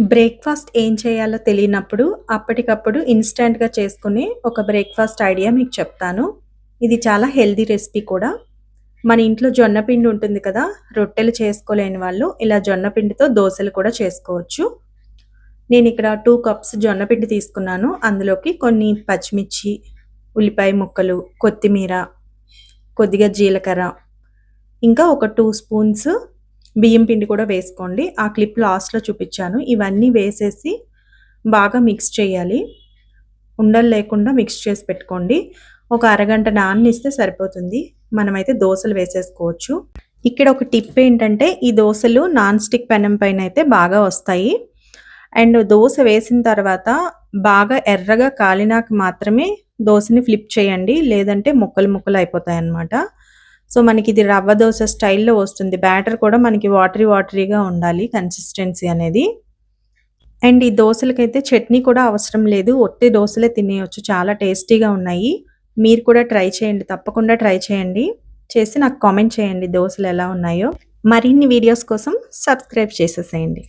Breakfast ఏం చేయాలో తెలియనప్పుడు అప్పటికప్పుడు ఇన్‌స్టాంట్‌గా చేసుకునే ఒక బ్రేక్‌ఫాస్ట్ ఐడియా మీకు చెప్తాను. ఇది చాలా హెల్తీ రెసిపీ కూడా. మన ఇంట్లో జొన్న పిండి ఉంటుంది కదా! రొట్టెలు చేసుకోలేని వాళ్ళు ఇలా జొన్న పిండితో దోసలు కూడా చేసుకోవచ్చు. నేనిక్కడ 2 కప్స్ జొన్న పిండి తీసుకున్నాను. అందులోకి కొన్ని పచ్చిమిర్చి, ఉల్లిపాయ ముక్కలు, కొత్తిమీర, కొద్దిగా జీలకర్ర, ఇంకా ఒక 2 స్పూన్స్ బియ్యం పిండి కూడా వేసుకోండి. ఆ క్లిప్ లాస్ట్‌లో చూపిచ్చాను. ఇవన్నీ వేసేసి బాగా మిక్స్ చేయాలి. ఉండలు లేకుండా మిక్స్ చేసి పెట్టుకోండి. ఒక అరగంట నాననిస్తే సరిపోతుంది. మనమైతే దోసలు వేసేసుకోవచ్చు. ఇక్కడ ఒక టిప్ ఏంటంటే ఈ దోసలు నాన్ స్టిక్ పెనం పైన అయితే బాగా వస్తాయి. అండ్ దోస వేసిన తర్వాత బాగా ఎర్రగా కాలినాక మాత్రమే దోసని ఫ్లిప్ చేయండి. లేదంటే ముక్కలు ముక్కలు అయిపోతాయన్నమాట. సో, మనకిది రవ్వ దోస స్టైల్‌లో వస్తుంది. బ్యాటర్ కూడా మనకి వాటరీగా ఉండాలి కన్సిస్టెన్సీ అనేది. అండ్ ఈ దోసలకైతే చట్నీ కూడా అవసరం లేదు. ఒట్టి దోసలే తినేయొచ్చు. చాలా టేస్టీగా ఉన్నాయి. మీరు కూడా ట్రై చేయండి. తప్పకుండా ట్రై చేయండి. చేసి నాకు కామెంట్ చేయండి దోసలు ఎలా ఉన్నాయో. మరిన్ని వీడియోస్ కోసం సబ్స్క్రైబ్ చేసేసేయండి.